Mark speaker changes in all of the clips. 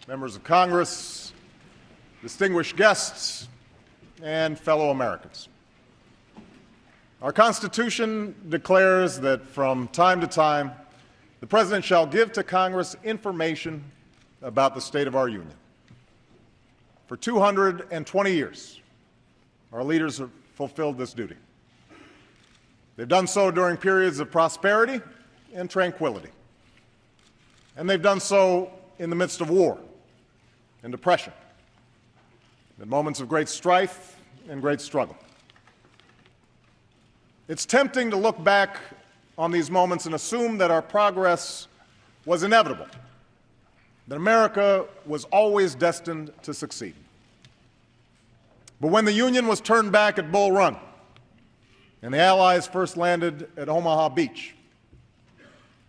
Speaker 1: members of Congress, distinguished guests, and fellow Americans. Our Constitution declares that from time to time, the President shall give to Congress information about the state of our Union. For 220 years, our leaders have fulfilled this duty. They've done so during periods of prosperity and tranquility. And they've done so in the midst of war and depression, in moments of great strife and great struggle. It's tempting to look back on these moments and assume that our progress was inevitable, that America was always destined to succeed. But when the Union was turned back at Bull Run and the Allies first landed at Omaha Beach,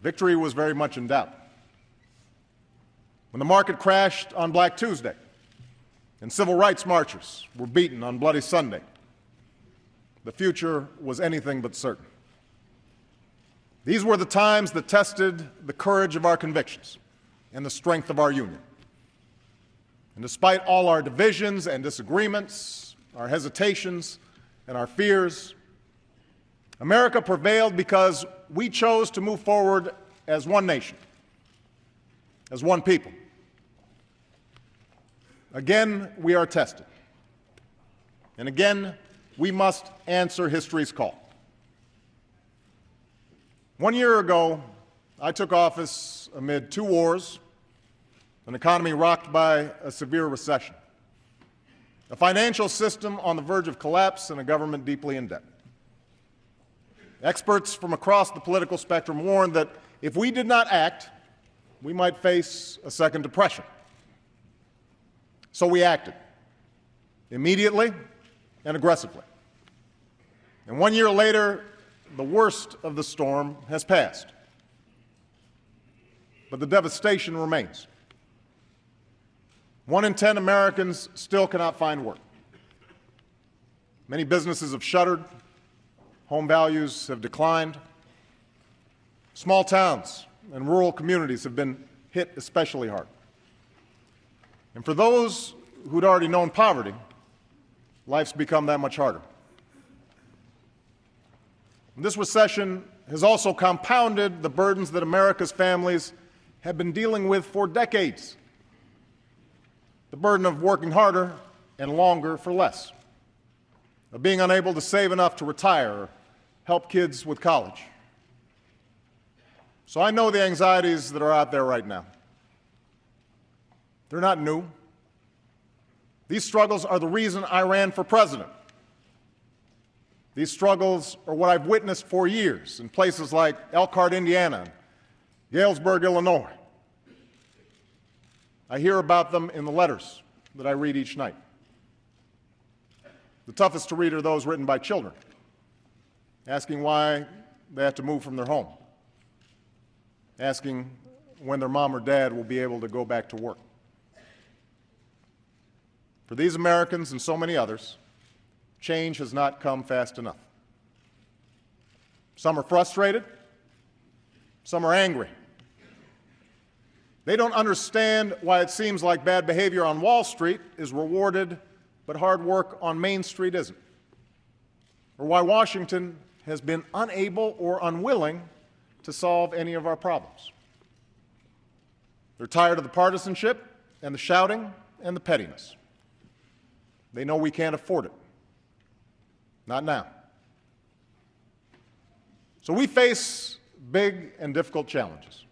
Speaker 1: victory was very much in doubt. When the market crashed on Black Tuesday and civil rights marchers were beaten on Bloody Sunday, the future was anything but certain. These were the times that tested the courage of our convictions and the strength of our Union. And despite all our divisions and disagreements, our hesitations and our fears, America prevailed because we chose to move forward as one nation, as one people. Again, we are tested. And again, we must answer history's call. 1 year ago, I took office amid 2 wars, an economy rocked by a severe recession, a financial system on the verge of collapse, and a government deeply in debt. Experts from across the political spectrum warned that if we did not act, we might face a second depression. So we acted, immediately and aggressively. And 1 year later, the worst of the storm has passed. But the devastation remains. 1 in 10 Americans still cannot find work. Many businesses have shuttered. Home values have declined. Small towns and rural communities have been hit especially hard. And for those who'd already known poverty, life's become that much harder. And this recession has also compounded the burdens that America's families have been dealing with for decades. The burden of working harder and longer for less, of being unable to save enough to retire or help kids with college. So I know the anxieties that are out there right now. They're not new. These struggles are the reason I ran for president. These struggles are what I've witnessed for years in places like Elkhart, Indiana, and Galesburg, Illinois. I hear about them in the letters that I read each night. The toughest to read are those written by children, asking why they have to move from their home, asking when their mom or dad will be able to go back to work. For these Americans and so many others, change has not come fast enough. Some are frustrated, some are angry. They don't understand why it seems like bad behavior on Wall Street is rewarded, but hard work on Main Street isn't. Or why Washington has been unable or unwilling to solve any of our problems. They're tired of the partisanship and the shouting and the pettiness. They know we can't afford it. Not now. So we face big and difficult challenges.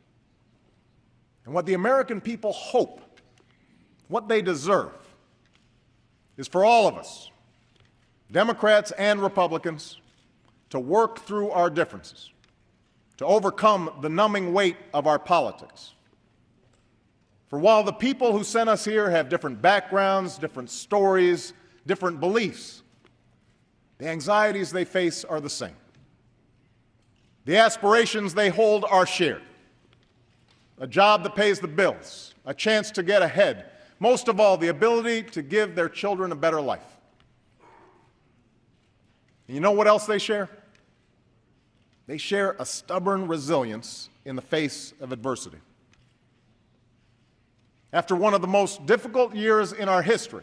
Speaker 1: And what the American people hope, what they deserve, is for all of us, Democrats and Republicans, to work through our differences, to overcome the numbing weight of our politics. For while the people who sent us here have different backgrounds, different stories, different beliefs, the anxieties they face are the same. The aspirations they hold are shared. A job that pays the bills, a chance to get ahead, most of all, the ability to give their children a better life. And you know what else they share? They share a stubborn resilience in the face of adversity. After one of the most difficult years in our history,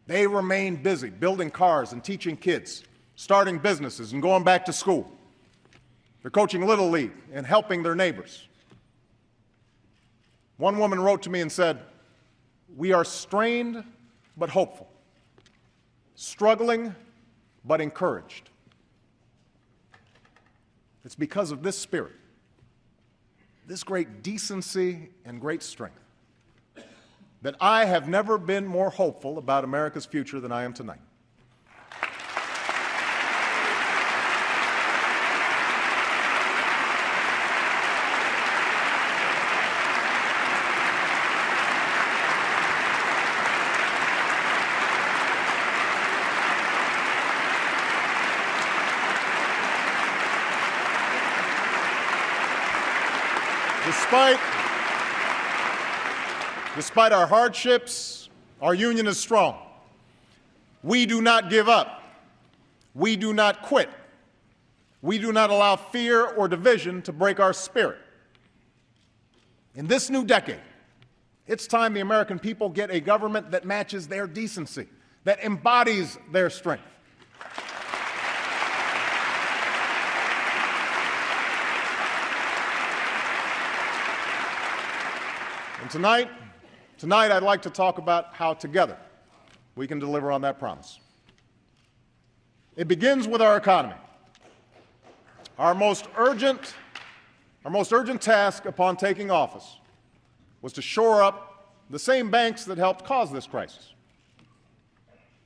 Speaker 1: they remain busy building cars and teaching kids, starting businesses and going back to school. They're coaching Little League and helping their neighbors. One woman wrote to me and said, "We are strained but hopeful, struggling but encouraged." It's because of this spirit, this great decency and great strength, that I have never been more hopeful about America's future than I am tonight. Despite our hardships, our union is strong. We do not give up. We do not quit. We do not allow fear or division to break our spirit. In this new decade, it's time the American people get a government that matches their decency, that embodies their strength. And tonight I'd like to talk about how together we can deliver on that promise. It begins with our economy. Our most urgent task upon taking office was to shore up the same banks that helped cause this crisis.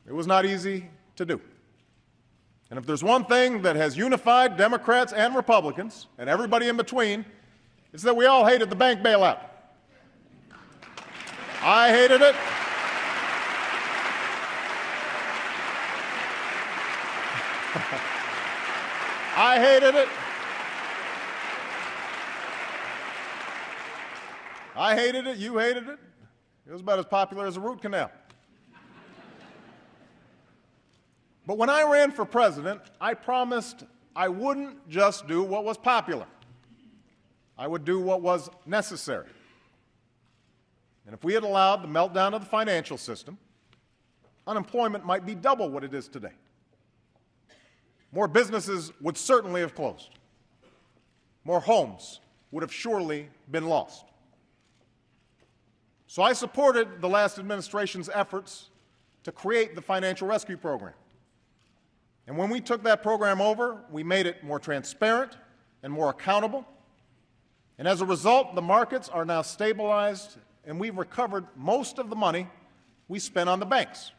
Speaker 1: It was not easy to do. And if there's one thing that has unified Democrats and Republicans and everybody in between, it's that we all hated the bank bailout. I hated it. I hated it. I hated it. You hated it. It was about as popular as a root canal. But when I ran for president, I promised I wouldn't just do what was popular. I would do what was necessary. And if we had allowed the meltdown of the financial system, unemployment might be double what it is today. More businesses would certainly have closed. More homes would have surely been lost. So I supported the last administration's efforts to create the Financial Rescue Program. And when we took that program over, we made it more transparent and more accountable. And as a result, the markets are now stabilized, and we've recovered most of the money we spent on the banks.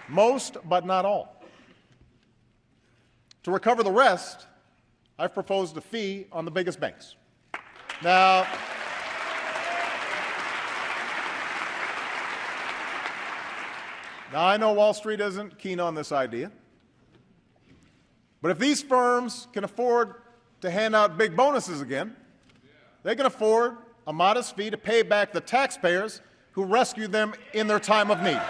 Speaker 1: Most, but not all. To recover the rest, I've proposed a fee on the biggest banks. Now, I know Wall Street isn't keen on this idea, but if these firms can afford to hand out big bonuses again, they can afford a modest fee to pay back the taxpayers who rescued them in their time of need.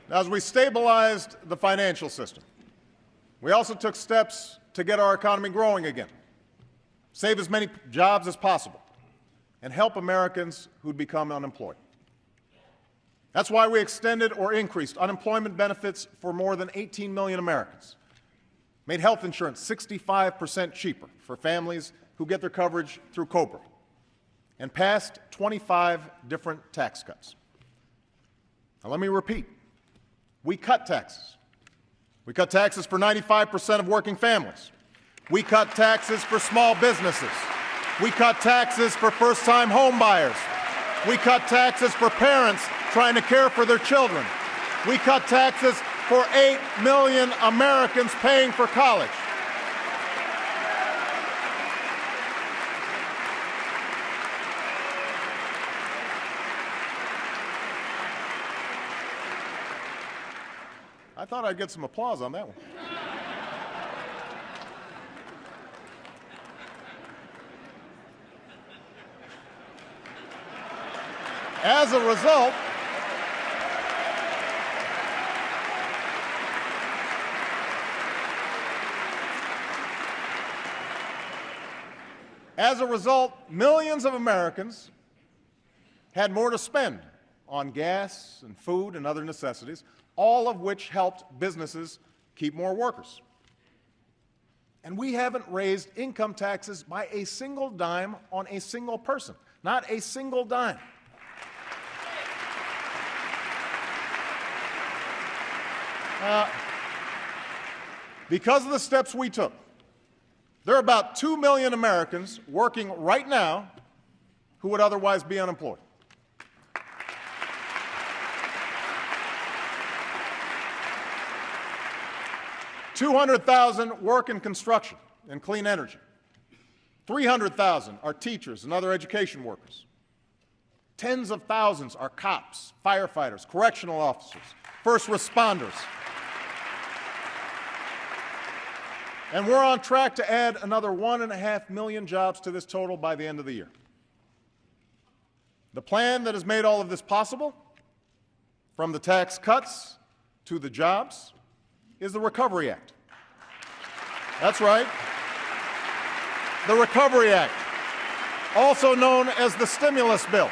Speaker 1: As we stabilized the financial system, we also took steps to get our economy growing again, save as many jobs as possible, and help Americans who'd become unemployed. That's why we extended or increased unemployment benefits for more than 18 million Americans, made health insurance 65% cheaper for families who get their coverage through COBRA, and passed 25 different tax cuts. Now let me repeat. We cut taxes. We cut taxes for 95% of working families. We cut taxes for small businesses. We cut taxes for first-time home buyers. We cut taxes for parents trying to care for their children. We cut taxes for 8 million Americans paying for college. I thought I'd get some applause on that one. As a result, millions of Americans had more to spend on gas and food and other necessities, all of which helped businesses keep more workers. And we haven't raised income taxes by a single dime on a single person, not a single dime. Because of the steps we took, there are about 2 million Americans working right now who would otherwise be unemployed. $200,000 work in construction and clean energy. 300,000 are teachers and other education workers. Tens of thousands are cops, firefighters, correctional officers, first responders. And we're on track to add another 1.5 million jobs to this total by the end of the year. The plan that has made all of this possible, from the tax cuts to the jobs, is the Recovery Act. That's right. The Recovery Act, also known as the stimulus bill.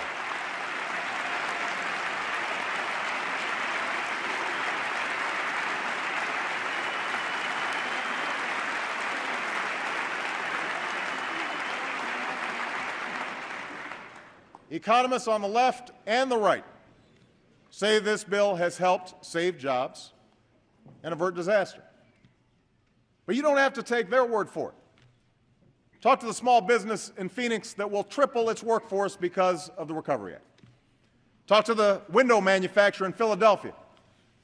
Speaker 1: Economists on the left and the right say this bill has helped save jobs and avert disaster. But you don't have to take their word for it. Talk to the small business in Phoenix that will triple its workforce because of the Recovery Act. Talk to the window manufacturer in Philadelphia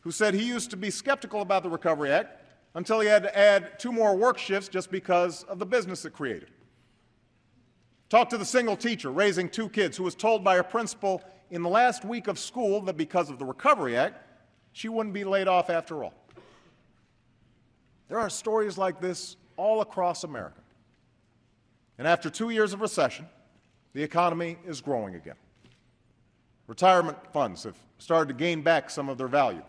Speaker 1: who said he used to be skeptical about the Recovery Act until he had to add 2 more work shifts just because of the business it created. Talk to the single teacher raising 2 kids who was told by her principal in the last week of school that because of the Recovery Act, she wouldn't be laid off after all. There are stories like this all across America. And after 2 years of recession, the economy is growing again. Retirement funds have started to gain back some of their value.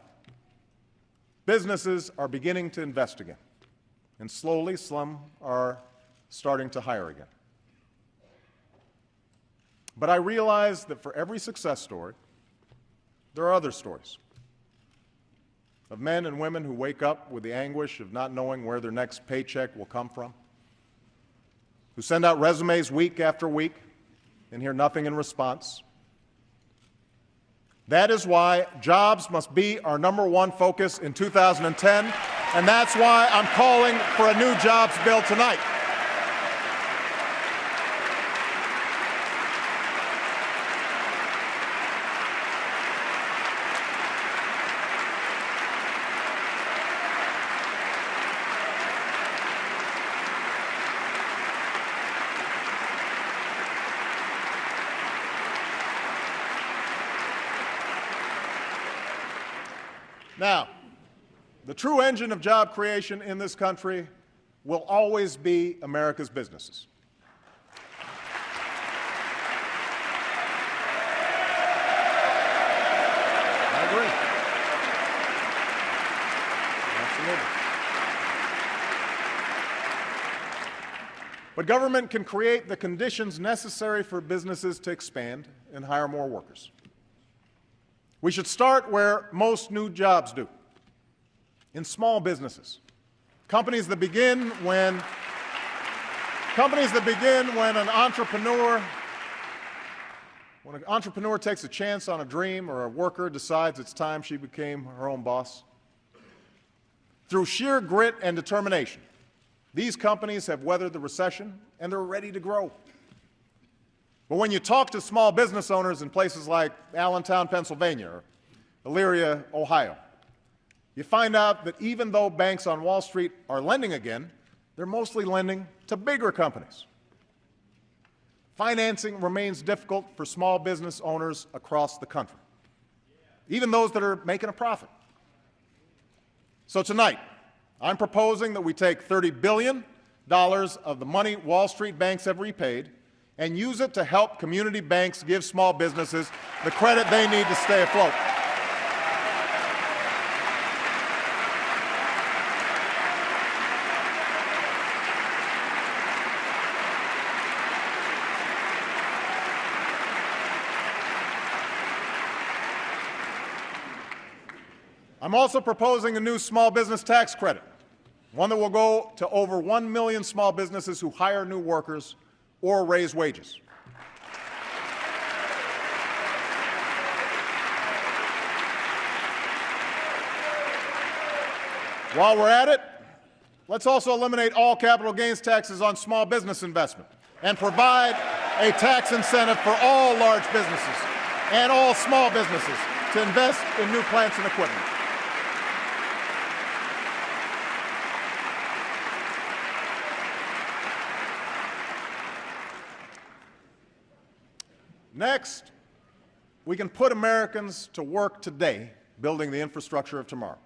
Speaker 1: Businesses are beginning to invest again. And slowly, some are starting to hire again. But I realize that for every success story, there are other stories of men and women who wake up with the anguish of not knowing where their next paycheck will come from, who send out resumes week after week and hear nothing in response. That is why jobs must be our #1 focus in 2010, and that's why I'm calling for a new jobs bill tonight. Now, the true engine of job creation in this country will always be America's businesses. I agree. Absolutely. But government can create the conditions necessary for businesses to expand and hire more workers. We should start where most new jobs do, in small businesses. Companies that begin when an entrepreneur takes a chance on a dream or a worker decides it's time she became her own boss. Through sheer grit and determination, these companies have weathered the recession and they're ready to grow. But when you talk to small business owners in places like Allentown, Pennsylvania, or Elyria, Ohio, you find out that even though banks on Wall Street are lending again, they're mostly lending to bigger companies. Financing remains difficult for small business owners across the country, even those that are making a profit. So tonight, I'm proposing that we take $30 billion of the money Wall Street banks have repaid and use it to help community banks give small businesses the credit they need to stay afloat. I'm also proposing a new small business tax credit, one that will go to over 1 million small businesses who hire new workers or raise wages. While we're at it, let's also eliminate all capital gains taxes on small business investment and provide a tax incentive for all large businesses and all small businesses to invest in new plants and equipment. Next, we can put Americans to work today building the infrastructure of tomorrow.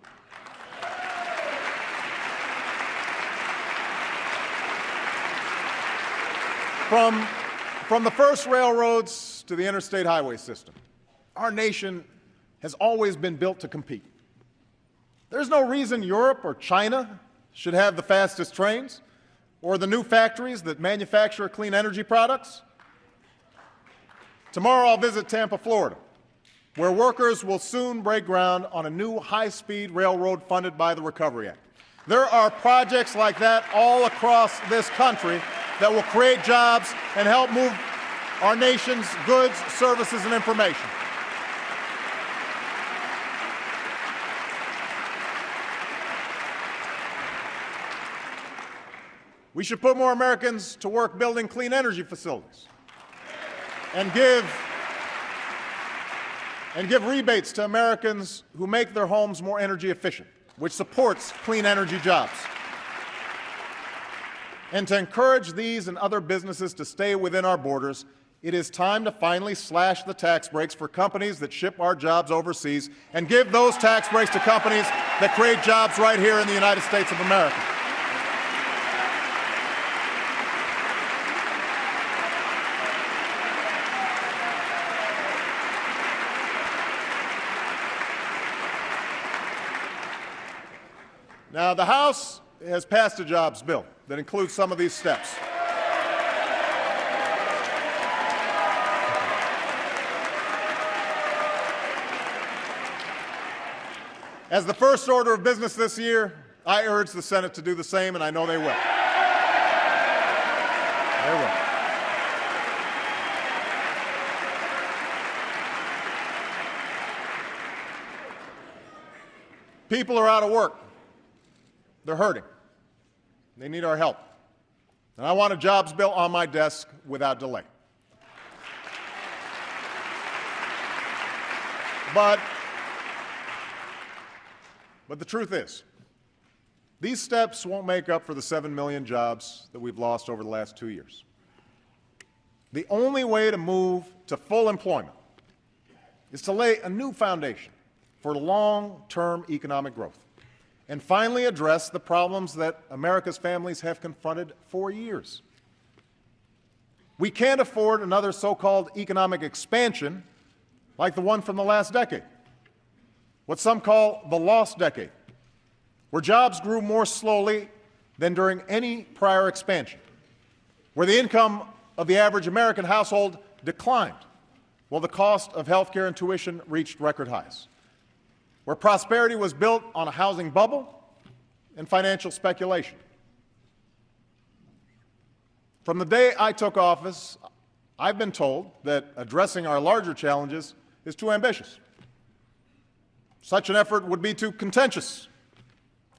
Speaker 1: From the first railroads to the interstate highway system, our nation has always been built to compete. There's no reason Europe or China should have the fastest trains or the new factories that manufacture clean energy products. Tomorrow I'll visit Tampa, Florida, where workers will soon break ground on a new high-speed railroad funded by the Recovery Act. There are projects like that all across this country that will create jobs and help move our nation's goods, services, and information. We should put more Americans to work building clean energy facilities and give rebates to Americans who make their homes more energy efficient, which supports clean energy jobs. And to encourage these and other businesses to stay within our borders, it is time to finally slash the tax breaks for companies that ship our jobs overseas and give those tax breaks to companies that create jobs right here in the United States of America. Now, the House has passed a jobs bill that includes some of these steps. As the first order of business this year, I urge the Senate to do the same, and I know they will. They will. People are out of work. They're hurting. They need our help. And I want a jobs bill on my desk without delay. But the truth is, these steps won't make up for the 7 million jobs that we've lost over the last 2 years. The only way to move to full employment is to lay a new foundation for long-term economic growth and finally address the problems that America's families have confronted for years. We can't afford another so-called economic expansion like the one from the last decade, what some call the lost decade, where jobs grew more slowly than during any prior expansion, where the income of the average American household declined while the cost of health care and tuition reached record highs, where prosperity was built on a housing bubble and financial speculation. From the day I took office, I've been told that addressing our larger challenges is too ambitious. Such an effort would be too contentious.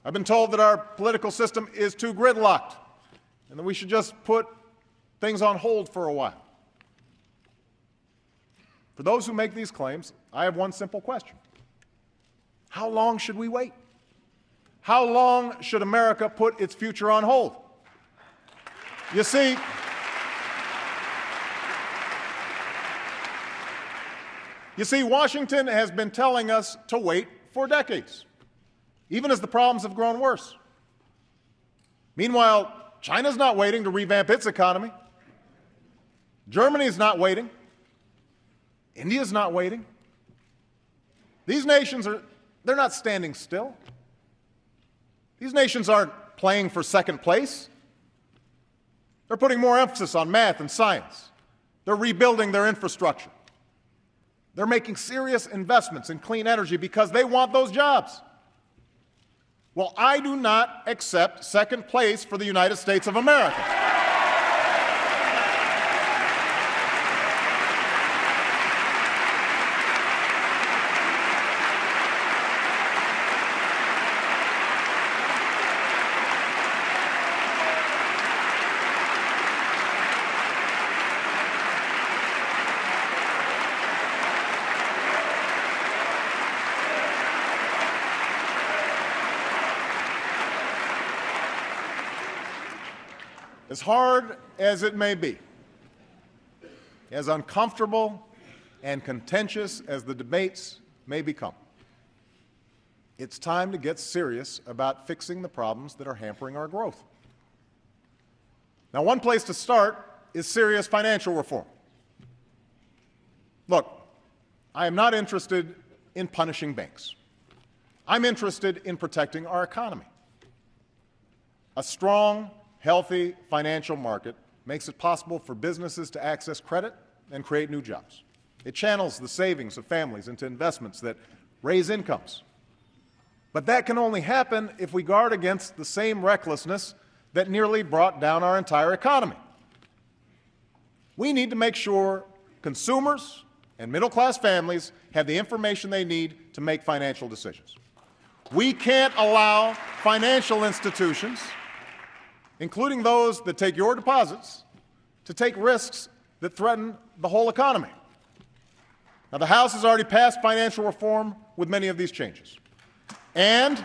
Speaker 1: I've been told that our political system is too gridlocked and that we should just put things on hold for a while. For those who make these claims, I have one simple question. How long should we wait? How long should America put its future on hold? You see, Washington has been telling us to wait for decades. even as the problems have grown worse. Meanwhile, China's not waiting to revamp its economy. Germany's not waiting. India's not waiting. These nations they're not standing still. These nations aren't playing for second place. They're putting more emphasis on math and science. They're rebuilding their infrastructure. They're making serious investments in clean energy because they want those jobs. Well, I do not accept second place for the United States of America. As hard as it may be, as uncomfortable and contentious as the debates may become, it's time to get serious about fixing the problems that are hampering our growth. Now, one place to start is serious financial reform. Look, I am not interested in punishing banks. I'm interested in protecting our economy. A strong, healthy financial market makes it possible for businesses to access credit and create new jobs. It channels the savings of families into investments that raise incomes. But that can only happen if we guard against the same recklessness that nearly brought down our entire economy. We need to make sure consumers and middle-class families have the information they need to make financial decisions. We can't allow financial institutions, including those that take your deposits, to take risks that threaten the whole economy. Now, the House has already passed financial reform with many of these changes. And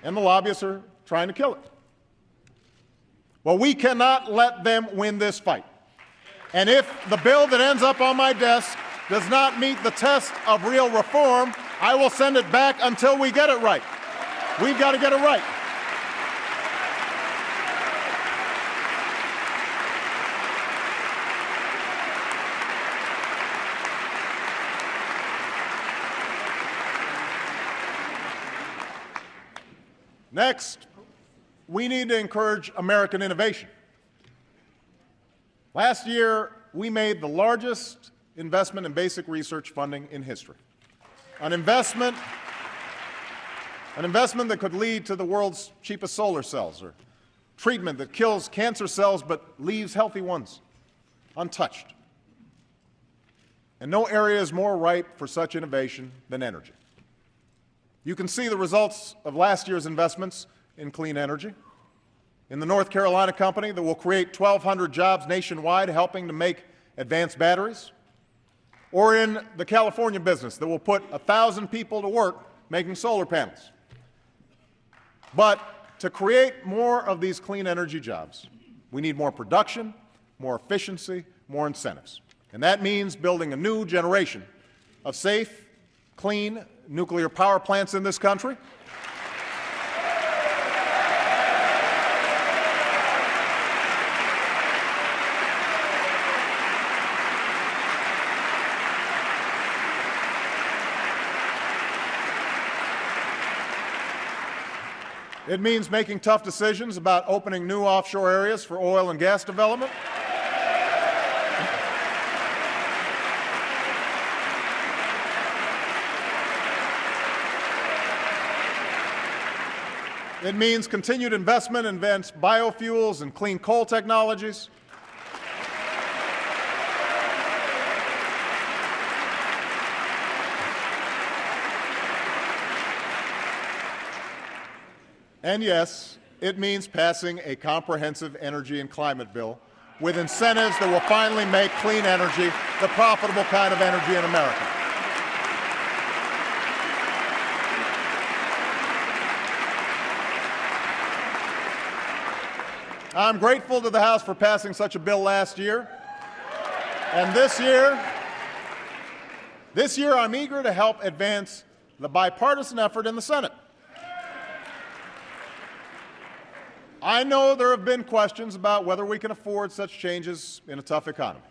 Speaker 1: the lobbyists are trying to kill it. Well, we cannot let them win this fight. And if the bill that ends up on my desk does not meet the test of real reform, I will send it back until we get it right. We've got to get it right. Next, we need to encourage American innovation. Last year, we made the largest investment in basic research funding in history. An investment that could lead to the world's cheapest solar cells, or treatment that kills cancer cells but leaves healthy ones untouched. And no area is more ripe for such innovation than energy. You can see the results of last year's investments in clean energy. In the North Carolina company that will create 1,200 jobs nationwide helping to make advanced batteries, or in the California business that will put 1,000 people to work making solar panels. But to create more of these clean energy jobs, we need more production, more efficiency, more incentives. And that means building a new generation of safe, clean nuclear power plants in this country. It means making tough decisions about opening new offshore areas for oil and gas development. It means continued investment in advanced biofuels and clean coal technologies. And yes, it means passing a comprehensive energy and climate bill with incentives that will finally make clean energy the profitable kind of energy in America. I'm grateful to the House for passing such a bill last year. And this year I'm eager to help advance the bipartisan effort in the Senate. I know there have been questions about whether we can afford such changes in a tough economy.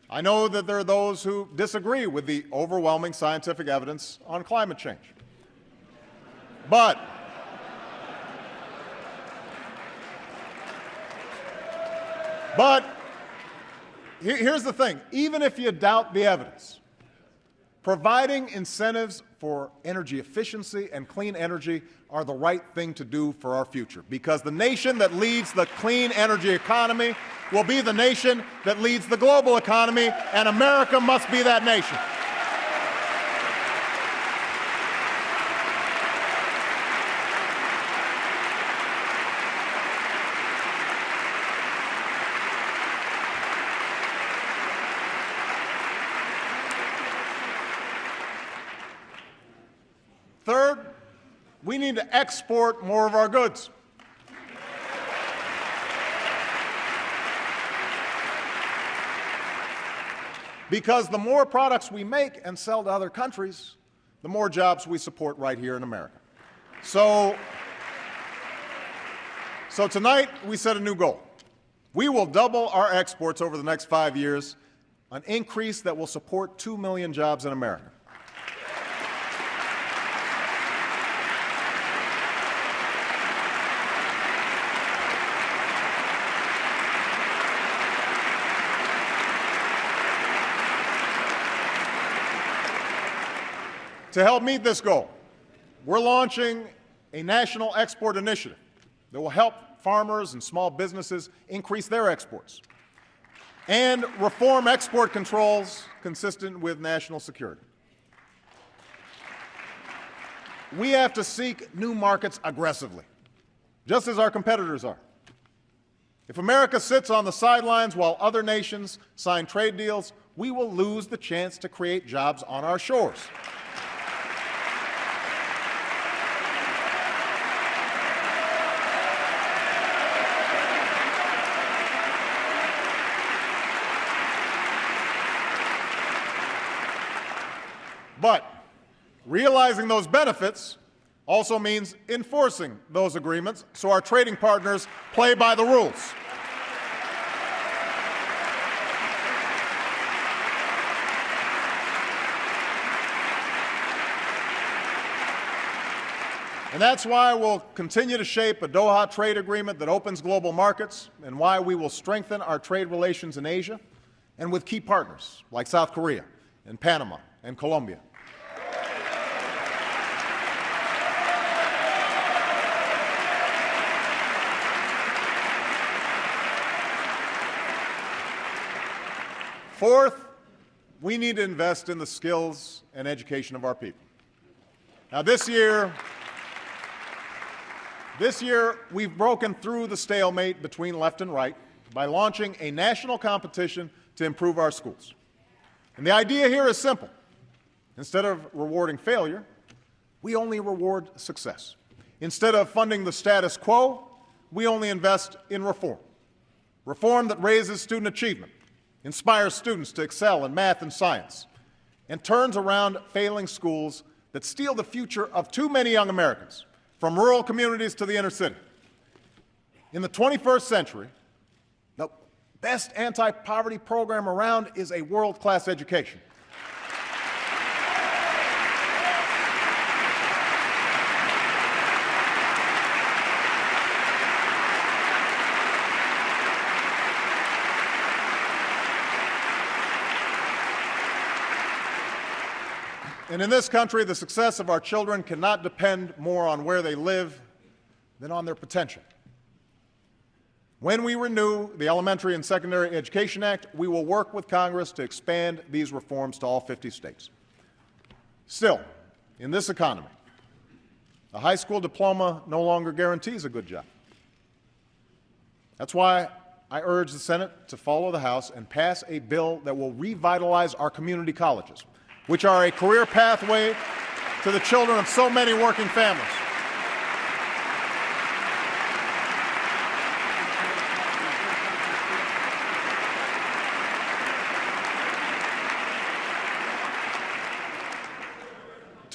Speaker 1: I know that there are those who disagree with the overwhelming scientific evidence on climate change. But here's the thing. Even if you doubt the evidence, providing incentives for energy efficiency and clean energy are the right thing to do for our future, because the nation that leads the clean energy economy will be the nation that leads the global economy, and America must be that nation. Third, we need to export more of our goods. Because the more products we make and sell to other countries, the more jobs we support right here in America. So tonight we set a new goal. We will double our exports over the next 5 years, an increase that will support 2 million jobs in America. To help meet this goal, we're launching a national export initiative that will help farmers and small businesses increase their exports and reform export controls consistent with national security. We have to seek new markets aggressively, just as our competitors are. If America sits on the sidelines while other nations sign trade deals, we will lose the chance to create jobs on our shores. But realizing those benefits also means enforcing those agreements so our trading partners play by the rules. And that's why we'll continue to shape a Doha trade agreement that opens global markets, and why we will strengthen our trade relations in Asia and with key partners like South Korea and Panama and Colombia. Fourth, we need to invest in the skills and education of our people. Now, this year, we've broken through the stalemate between left and right by launching a national competition to improve our schools. And the idea here is simple. Instead of rewarding failure, we only reward success. Instead of funding the status quo, we only invest in reform. Reform that raises student achievement, inspires students to excel in math and science, and turns around failing schools that steal the future of too many young Americans, from rural communities to the inner city. In the 21st century, the best anti-poverty program around is a world-class education. And in this country, the success of our children cannot depend more on where they live than on their potential. When we renew the Elementary and Secondary Education Act, we will work with Congress to expand these reforms to all 50 states. Still, in this economy, a high school diploma no longer guarantees a good job. That's why I urge the Senate to follow the House and pass a bill that will revitalize our community colleges, which are a career pathway to the children of so many working families.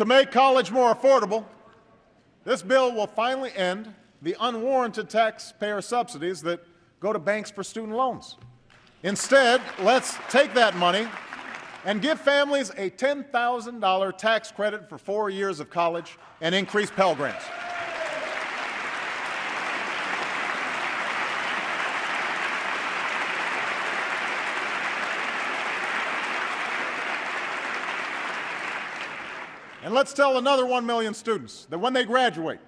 Speaker 1: to make college more affordable, this bill will finally end the unwarranted taxpayer subsidies that go to banks for student loans. Instead, let's take that money and give families a $10,000 tax credit for 4 years of college and increase Pell Grants. And let's tell another 1 million students that when they graduate,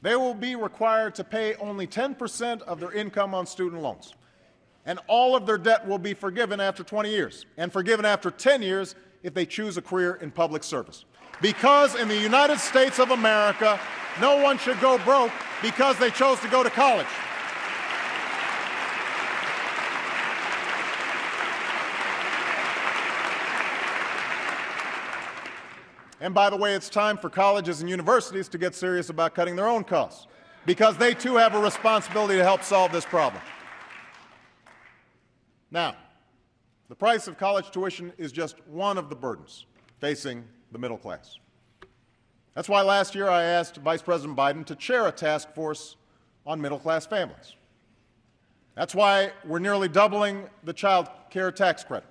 Speaker 1: they will be required to pay only 10% of their income on student loans. And all of their debt will be forgiven after 20 years, and forgiven after 10 years if they choose a career in public service. Because in the United States of America, no one should go broke because they chose to go to college. And by the way, it's time for colleges and universities to get serious about cutting their own costs, because they too have a responsibility to help solve this problem. Now, the price of college tuition is just one of the burdens facing the middle class. That's why last year I asked Vice President Biden to chair a task force on middle-class families. That's why we're nearly doubling the child care tax credit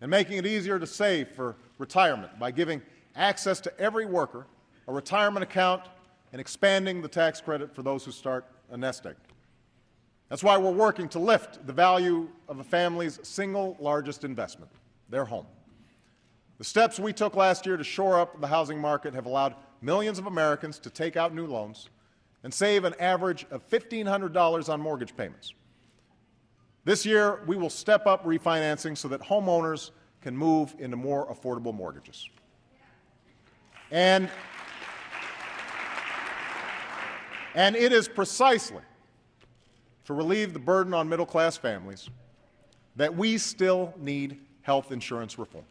Speaker 1: and making it easier to save for retirement by giving access to every worker a retirement account and expanding the tax credit for those who start a nest egg. That's why we're working to lift the value of a family's single largest investment, their home. The steps we took last year to shore up the housing market have allowed millions of Americans to take out new loans and save an average of $1,500 on mortgage payments. This year, we will step up refinancing so that homeowners can move into more affordable mortgages. And it is precisely to relieve the burden on middle-class families that we still need health insurance reform.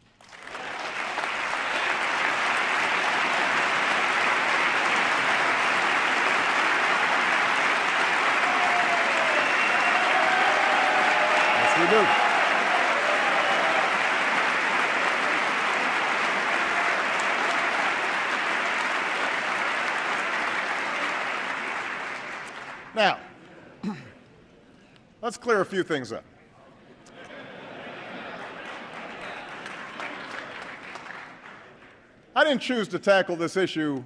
Speaker 1: Yes, we do. Now, let's clear a few things up. I didn't choose to tackle this issue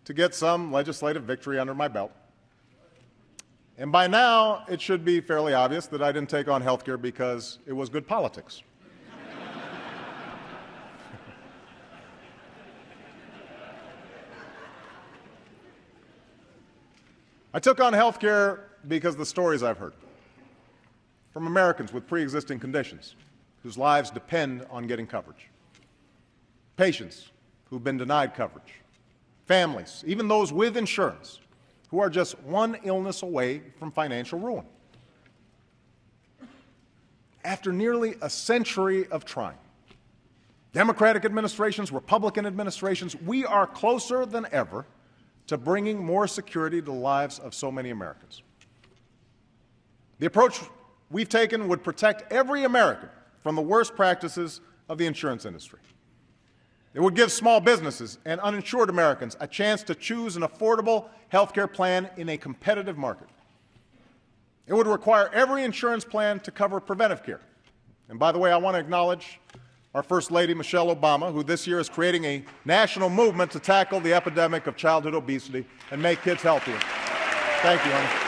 Speaker 1: to get some legislative victory under my belt. And by now, it should be fairly obvious that I didn't take on health care because it was good politics. I took on health care because of the stories I've heard from Americans with pre-existing conditions whose lives depend on getting coverage, patients who've been denied coverage, families, even those with insurance, who are just one illness away from financial ruin. After nearly a century of trying, Democratic administrations, Republican administrations, we are closer than ever to bringing more security to the lives of so many Americans. The approach we've taken would protect every American from the worst practices of the insurance industry. It would give small businesses and uninsured Americans a chance to choose an affordable health care plan in a competitive market. It would require every insurance plan to cover preventive care. And by the way, I want to acknowledge our First Lady, Michelle Obama, who this year is creating a national movement to tackle the epidemic of childhood obesity and make kids healthier. Thank you, honey.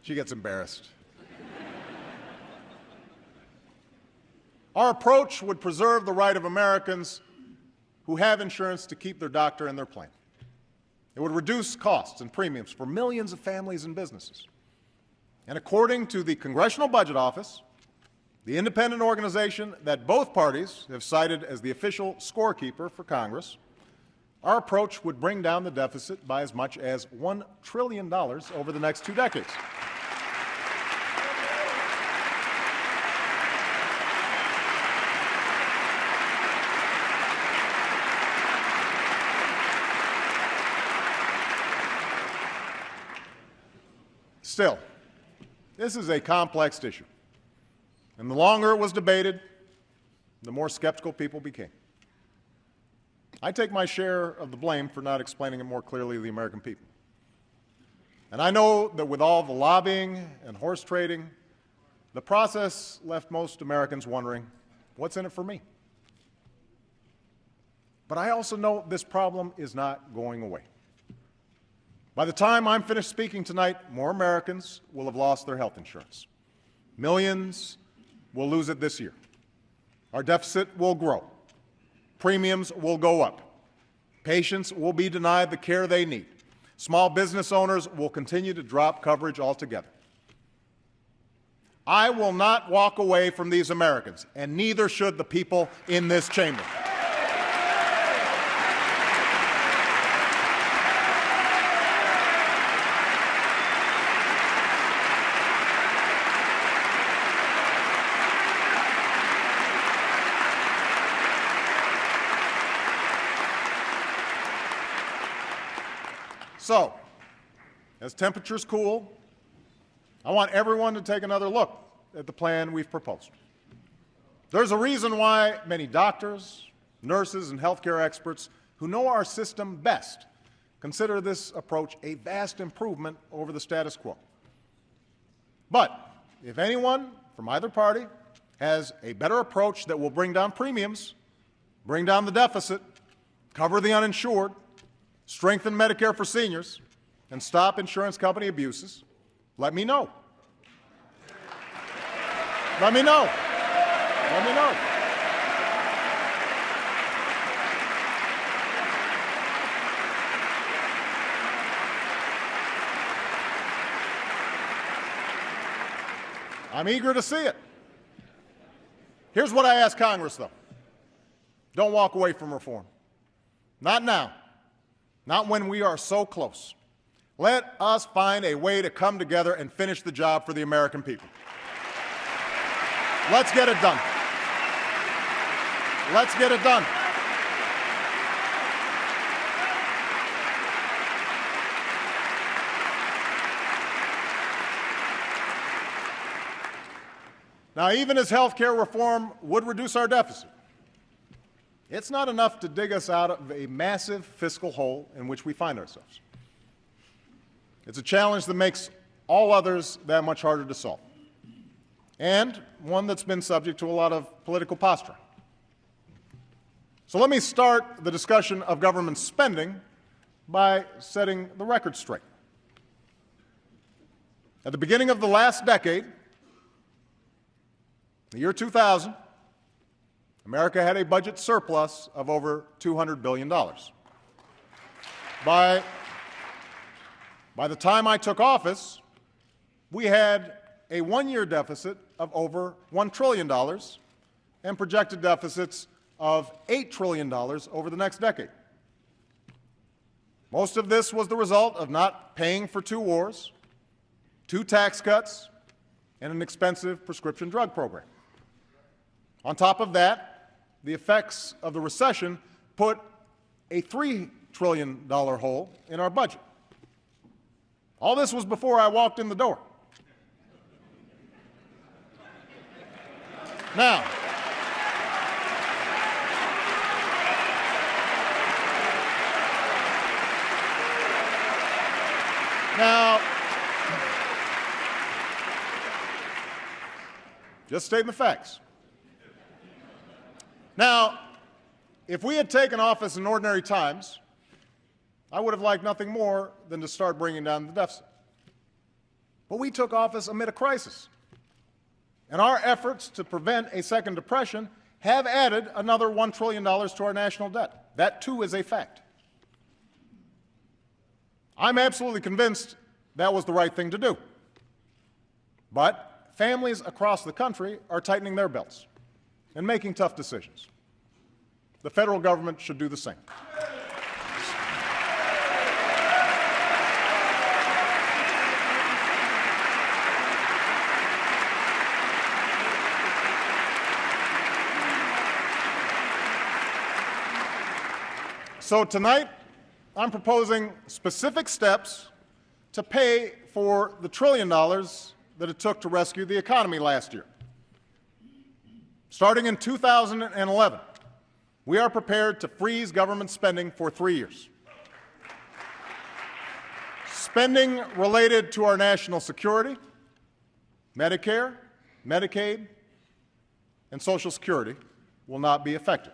Speaker 1: She gets embarrassed. Our approach would preserve the right of Americans who have insurance to keep their doctor and their plan. It would reduce costs and premiums for millions of families and businesses. And according to the Congressional Budget Office, the independent organization that both parties have cited as the official scorekeeper for Congress, our approach would bring down the deficit by as much as $1 trillion over the next 2 decades. Still, this is a complex issue, and the longer it was debated, the more skeptical people became. I take my share of the blame for not explaining it more clearly to the American people. And I know that with all the lobbying and horse trading, the process left most Americans wondering, what's in it for me? But I also know this problem is not going away. By the time I'm finished speaking tonight, more Americans will have lost their health insurance. Millions will lose it this year. Our deficit will grow. Premiums will go up. Patients will be denied the care they need. Small business owners will continue to drop coverage altogether. I will not walk away from these Americans, and neither should the people in this chamber. So, as temperatures cool, I want everyone to take another look at the plan we've proposed. There's a reason why many doctors, nurses, and healthcare experts who know our system best consider this approach a vast improvement over the status quo. But if anyone from either party has a better approach that will bring down premiums, bring down the deficit, cover the uninsured, strengthen Medicare for seniors, and stop insurance company abuses, let me know. Let me know. Let me know. I'm eager to see it. Here's what I ask Congress, though. Don't walk away from reform. Not now. Not when we are so close. Let us find a way to come together and finish the job for the American people. Let's get it done. Let's get it done. Now, even as health care reform would reduce our deficit, it's not enough to dig us out of a massive fiscal hole in which we find ourselves. It's a challenge that makes all others that much harder to solve, and one that's been subject to a lot of political posturing. So let me start the discussion of government spending by setting the record straight. At the beginning of the last decade, the year 2000, America had a budget surplus of over $200 billion. By the time I took office, we had a one-year deficit of over $1 trillion and projected deficits of $8 trillion over the next decade. Most of this was the result of not paying for 2 wars, 2 tax cuts, and an expensive prescription drug program. On top of that, the effects of the recession put a $3 trillion hole in our budget. All this was before I walked in the door. Now, just stating the facts. Now, if we had taken office in ordinary times, I would have liked nothing more than to start bringing down the deficit. But we took office amid a crisis, and our efforts to prevent a second depression have added another $1 trillion to our national debt. That, too, is a fact. I'm absolutely convinced that was the right thing to do. But families across the country are tightening their belts and making tough decisions. The federal government should do the same. So tonight, I'm proposing specific steps to pay for the $1 trillion that it took to rescue the economy last year. Starting in 2011, we are prepared to freeze government spending for 3 years. Spending related to our national security, Medicare, Medicaid, and Social Security will not be affected.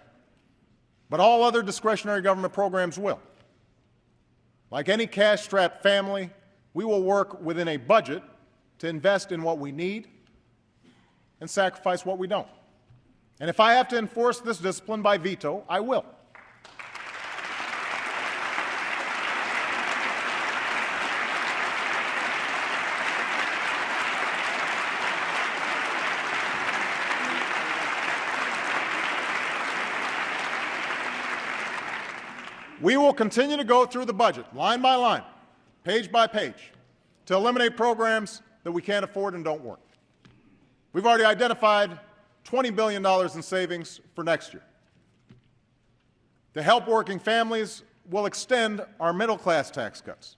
Speaker 1: But all other discretionary government programs will. Like any cash-strapped family, we will work within a budget to invest in what we need and sacrifice what we don't. And if I have to enforce this discipline by veto, I will. We will continue to go through the budget, line by line, page by page, to eliminate programs that we can't afford and don't work. We've already identified $20 billion in savings for next year. To help working families, we'll extend our middle-class tax cuts.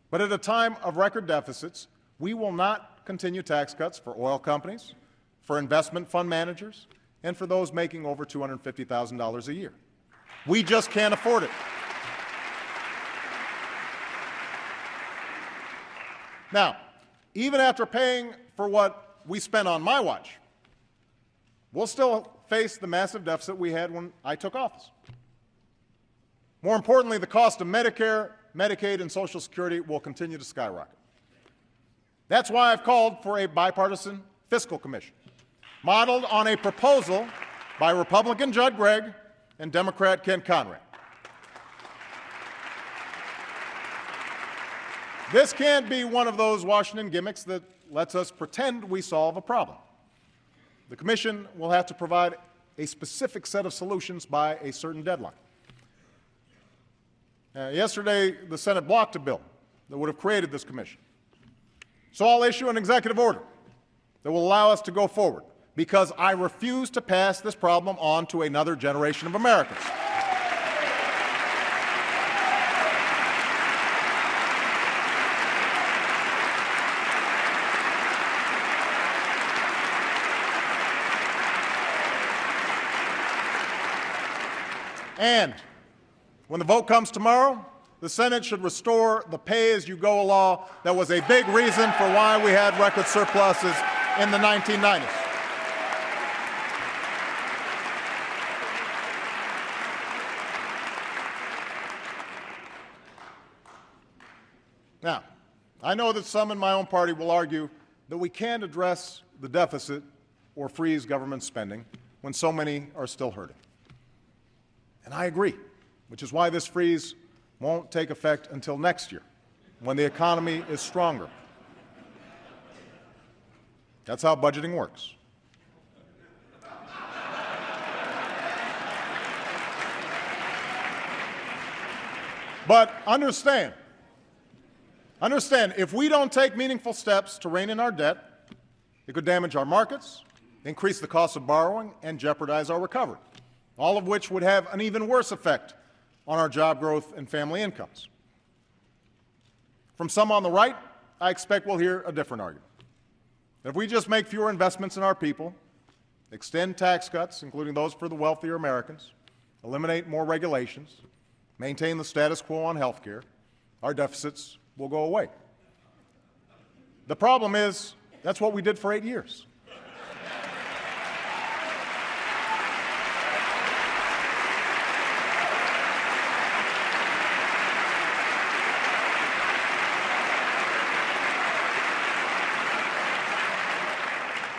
Speaker 1: But at a time of record deficits, we will not continue tax cuts for oil companies, for investment fund managers, and for those making over $250,000 a year. We just can't afford it. Now, even after paying for what we spent on my watch, we'll still face the massive deficit we had when I took office. More importantly, the cost of Medicare, Medicaid, and Social Security will continue to skyrocket. That's why I've called for a bipartisan fiscal commission, modeled on a proposal by Republican Judd Gregg and Democrat Kent Conrad. This can't be one of those Washington gimmicks that lets us pretend we solve a problem. The Commission will have to provide a specific set of solutions by a certain deadline. Yesterday, the Senate blocked a bill that would have created this commission. So I'll issue an executive order that will allow us to go forward, because I refuse to pass this problem on to another generation of Americans. And when the vote comes tomorrow, the Senate should restore the pay-as-you-go law that was a big reason for why we had record surpluses in the 1990s. Now, I know that some in my own party will argue that we can't address the deficit or freeze government spending when so many are still hurting. And I agree, which is why this freeze won't take effect until next year, when the economy is stronger. That's how budgeting works. But understand, if we don't take meaningful steps to rein in our debt, it could damage our markets, increase the cost of borrowing, and jeopardize our recovery, all of which would have an even worse effect on our job growth and family incomes. From some on the right, I expect we'll hear a different argument. That if we just make fewer investments in our people, extend tax cuts, including those for the wealthier Americans, eliminate more regulations, maintain the status quo on health care, our deficits will go away. The problem is, that's what we did for 8 years.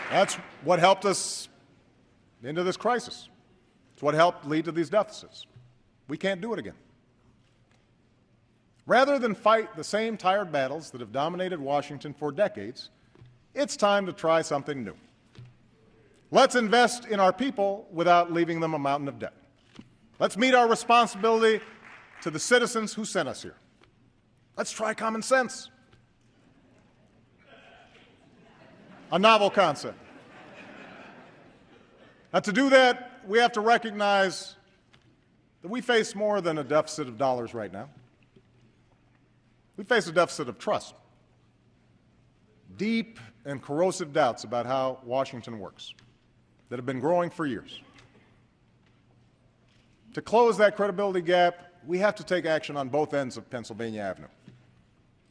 Speaker 1: That's what helped us into this crisis. It's what helped lead to these deficits. We can't do it again. Rather than fight the same tired battles that have dominated Washington for decades, it's time to try something new. Let's invest in our people without leaving them a mountain of debt. Let's meet our responsibility to the citizens who sent us here. Let's try common sense. A novel concept. Now, to do that, we have to recognize that we face more than a deficit of dollars right now. We face a deficit of trust. deep and corrosive doubts about how Washington works that have been growing for years. To close that credibility gap, we have to take action on both ends of Pennsylvania Avenue,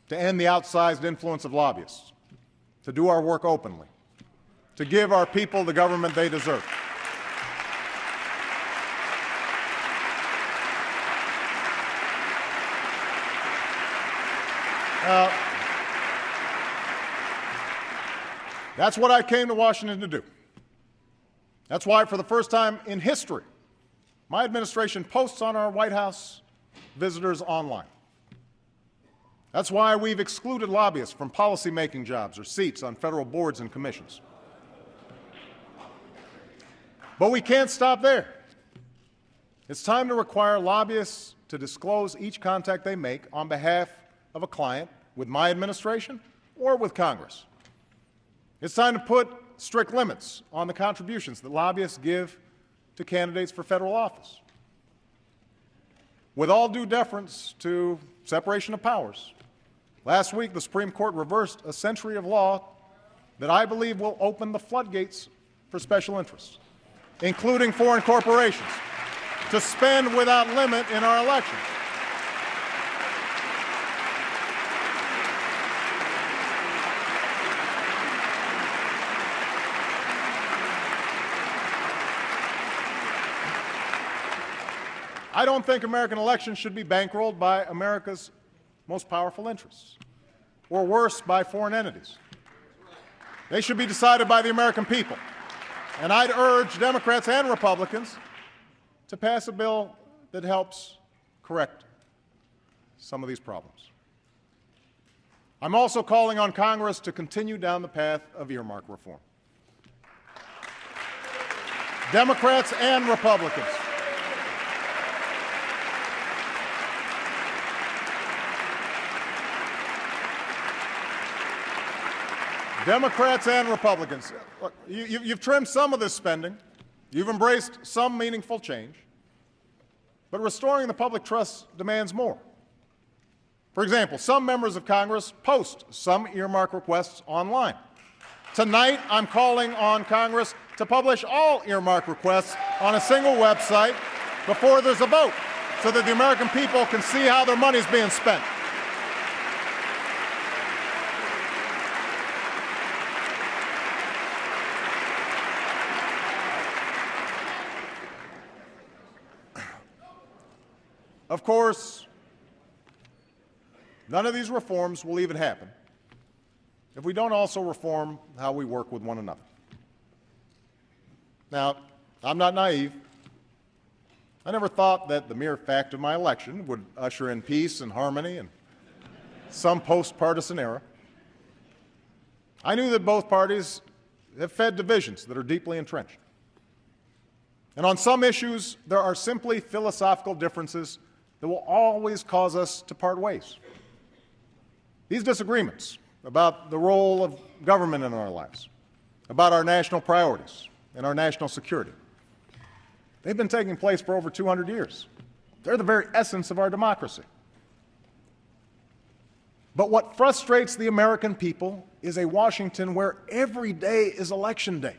Speaker 1: to end the outsized influence of lobbyists, to do our work openly, to give our people the government they deserve. That's what I came to Washington to do. That's why, for the first time in history, my administration posts on our White House visitors online. That's why we've excluded lobbyists from policymaking jobs or seats on federal boards and commissions. But we can't stop there. It's time to require lobbyists to disclose each contact they make on behalf of a client with my administration or with Congress. It's time to put strict limits on the contributions that lobbyists give to candidates for federal office. With all due deference to separation of powers, last week the Supreme Court reversed a century of law that I believe will open the floodgates for special interests, including foreign corporations, to spend without limit in our elections. I don't think American elections should be bankrolled by America's most powerful interests, or worse, by foreign entities. They should be decided by the American people. And I'd urge Democrats and Republicans to pass a bill that helps correct some of these problems. I'm also calling on Congress to continue down the path of earmark reform. Democrats and Republicans. Democrats and Republicans, look, you've trimmed some of this spending. You've embraced some meaningful change. But restoring the public trust demands more. For example, some members of Congress post some earmark requests online. Tonight, I'm calling on Congress to publish all earmark requests on a single website before there's a vote, so that the American people can see how their money's being spent. Of course, none of these reforms will even happen if we don't also reform how we work with one another. Now, I'm not naive. I never thought that the mere fact of my election would usher in peace and harmony in some post-partisan era. I knew that both parties have fed divisions that are deeply entrenched. And on some issues, there are simply philosophical differences that will always cause us to part ways. These disagreements about the role of government in our lives, about our national priorities and our national security, they've been taking place for over 200 years. They're the very essence of our democracy. But what frustrates the American people is a Washington where every day is election day.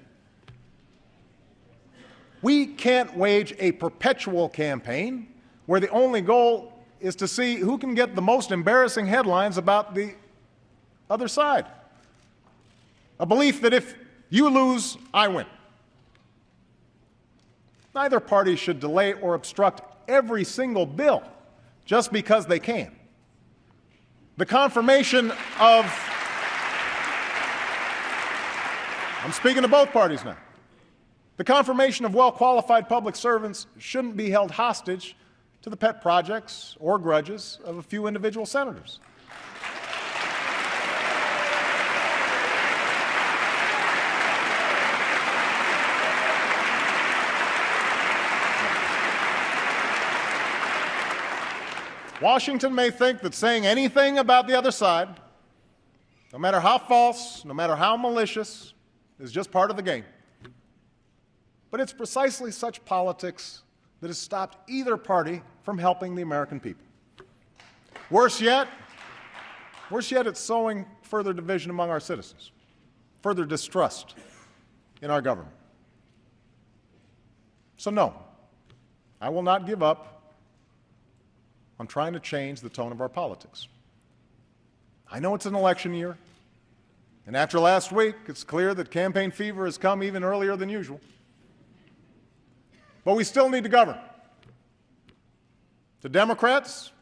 Speaker 1: We can't wage a perpetual campaign where the only goal is to see who can get the most embarrassing headlines about the other side. A belief that if you lose, I win. Neither party should delay or obstruct every single bill just because they can. The confirmation of, I'm speaking to both parties now, the confirmation of well-qualified public servants shouldn't be held hostage to the pet projects or grudges of a few individual senators. Washington may think that saying anything about the other side, no matter how false, no matter how malicious, is just part of the game. But it's precisely such politics that has stopped either party from helping the American people. Worse yet, it's sowing further division among our citizens, further distrust in our government. So no, I will not give up on trying to change the tone of our politics. I know it's an election year, and after last week, it's clear that campaign fever has come even earlier than usual. But we still need to govern. To Democrats,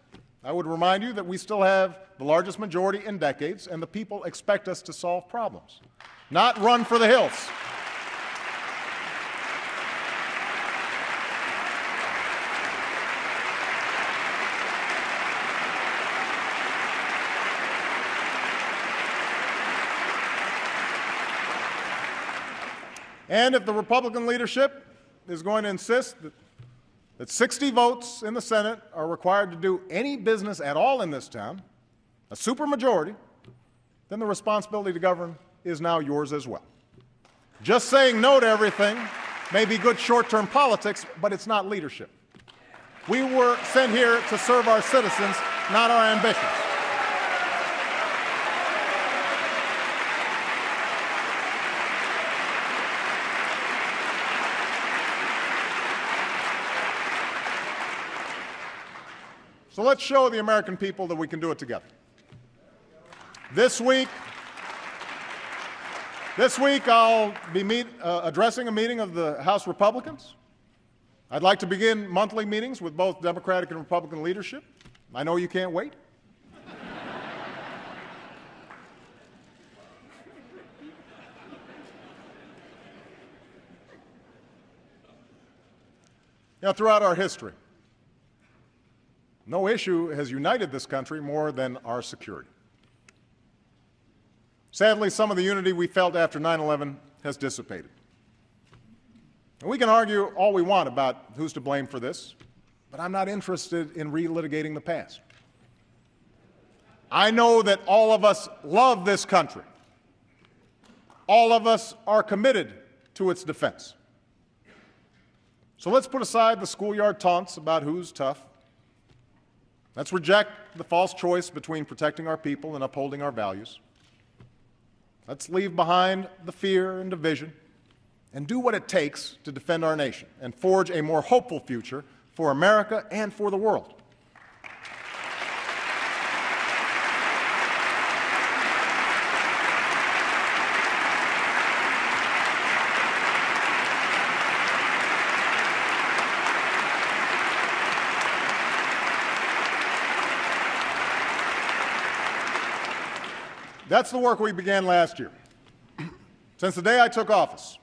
Speaker 1: I would remind you that we still have the largest majority in decades, and the people expect us to solve problems, not run for the hills. And if the Republican leadership is going to insist that 60 votes in the Senate are required to do any business at all in this town, a supermajority, then the responsibility to govern is now yours as well. Just saying no to everything may be good short-term politics, but it's not leadership. We were sent here to serve our citizens, not our ambitions. So let's show the American people that we can do it together. This week I'll be addressing a meeting of the House Republicans. I'd like to begin monthly meetings with both Democratic and Republican leadership. I know you can't wait. Throughout our history, no issue has united this country more than our security. Sadly, some of the unity we felt after 9/11 has dissipated. And we can argue all we want about who's to blame for this, but I'm not interested in relitigating the past. I know that all of us love this country. All of us are committed to its defense. So let's put aside the schoolyard taunts about who's tough. Let's reject the false choice between protecting our people and upholding our values. Let's leave behind the fear and division and do what it takes to defend our nation and forge a more hopeful future for America and for the world. That's the work we began last year. Since the day I took office,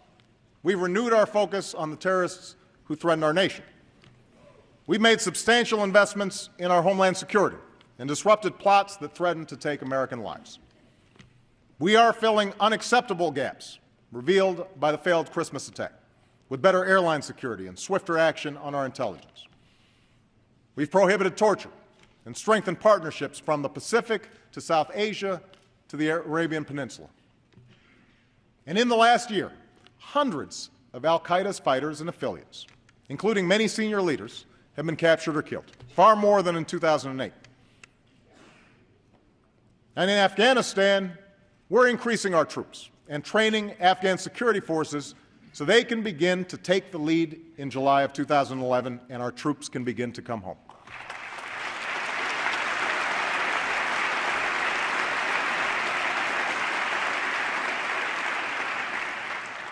Speaker 1: we've renewed our focus on the terrorists who threaten our nation. We've made substantial investments in our homeland security and disrupted plots that threaten to take American lives. We are filling unacceptable gaps revealed by the failed Christmas attack with better airline security and swifter action on our intelligence. We've prohibited torture and strengthened partnerships from the Pacific to South Asia to the Arabian Peninsula. And in the last year, hundreds of al-Qaeda's fighters and affiliates, including many senior leaders, have been captured or killed, far more than in 2008. And in Afghanistan, we're increasing our troops and training Afghan security forces so they can begin to take the lead in July of 2011 and our troops can begin to come home.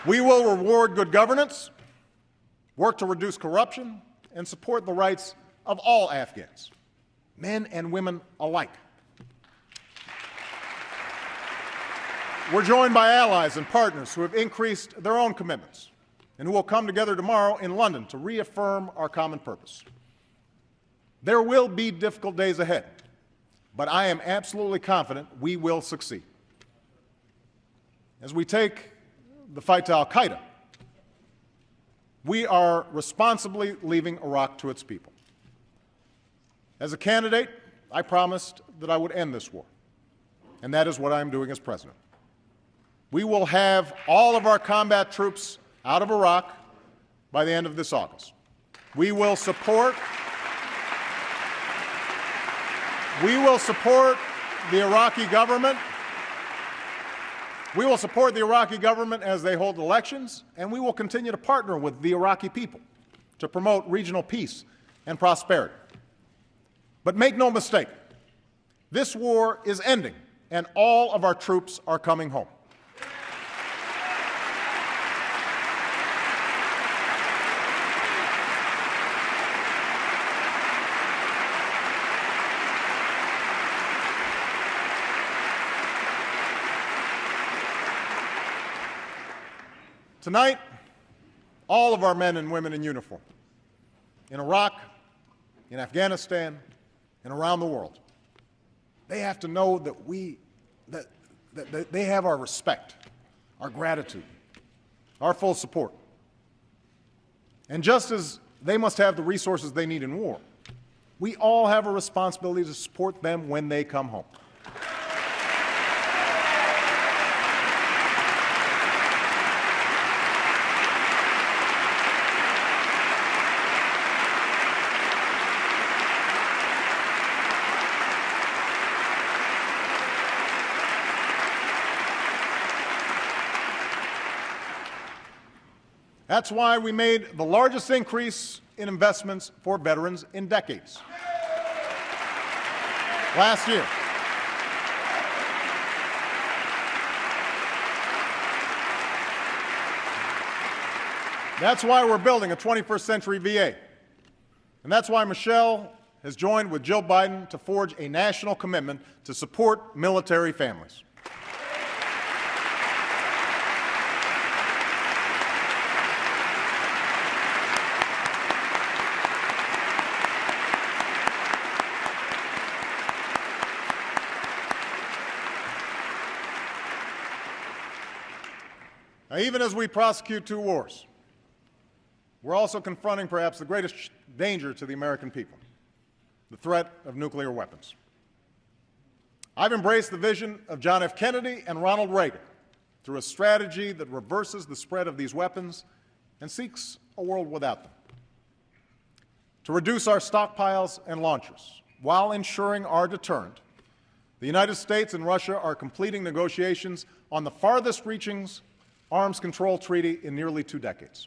Speaker 1: We will reward good governance, work to reduce corruption, and support the rights of all Afghans, men and women alike. We're joined by allies and partners who have increased their own commitments and who will come together tomorrow in London to reaffirm our common purpose. There will be difficult days ahead, but I am absolutely confident we will succeed. As we take the fight to al-Qaeda, we are responsibly leaving Iraq to its people. As a candidate, I promised that I would end this war, and that is what I am doing as president. We will have all of our combat troops out of Iraq by the end of this August. We will support the Iraqi government We will support the Iraqi government as they hold elections, and we will continue to partner with the Iraqi people to promote regional peace and prosperity. But make no mistake, this war is ending, and all of our troops are coming home. Tonight, all of our men and women in uniform, in Iraq, in Afghanistan, and around the world, they have to know that they have our respect, our gratitude, our full support. And just as they must have the resources they need in war, we all have a responsibility to support them when they come home. That's why we made the largest increase in investments for veterans in decades. Last year. That's why we're building a 21st century VA. And that's why Michelle has joined with Jill Biden to forge a national commitment to support military families. Now, even as we prosecute two wars, we're also confronting perhaps the greatest danger to the American people, the threat of nuclear weapons. I've embraced the vision of John F. Kennedy and Ronald Reagan through a strategy that reverses the spread of these weapons and seeks a world without them. To reduce our stockpiles and launchers while ensuring our deterrent, the United States and Russia are completing negotiations on the farthest-reaching arms control treaty in nearly 2 decades.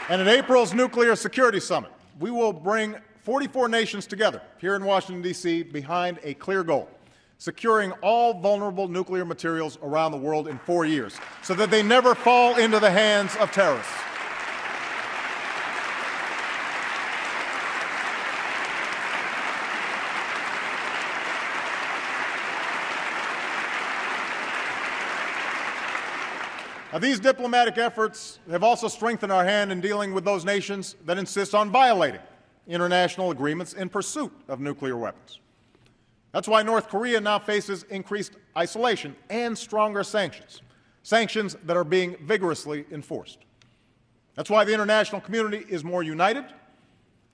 Speaker 1: And at April's Nuclear Security Summit, we will bring 44 nations together here in Washington, D.C. behind a clear goal: securing all vulnerable nuclear materials around the world in 4 years so that they never fall into the hands of terrorists. Now, these diplomatic efforts have also strengthened our hand in dealing with those nations that insist on violating international agreements in pursuit of nuclear weapons. That's why North Korea now faces increased isolation and stronger sanctions, sanctions that are being vigorously enforced. That's why the international community is more united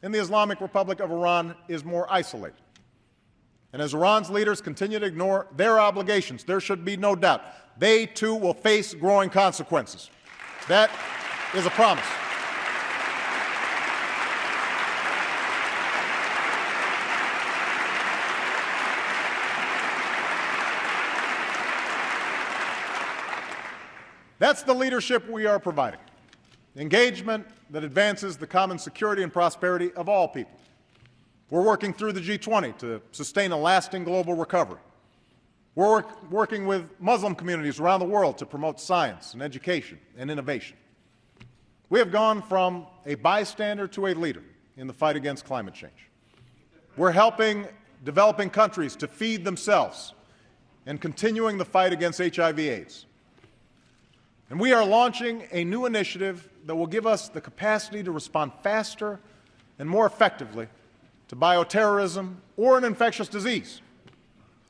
Speaker 1: and the Islamic Republic of Iran is more isolated. And as Iran's leaders continue to ignore their obligations, there should be no doubt they too will face growing consequences. That is a promise. That's the leadership we are providing. Engagement that advances the common security and prosperity of all people. We're working through the G20 to sustain a lasting global recovery. We're working with Muslim communities around the world to promote science and education and innovation. We have gone from a bystander to a leader in the fight against climate change. We're helping developing countries to feed themselves and continuing the fight against HIV/AIDS. And we are launching a new initiative that will give us the capacity to respond faster and more effectively to bioterrorism or an infectious disease.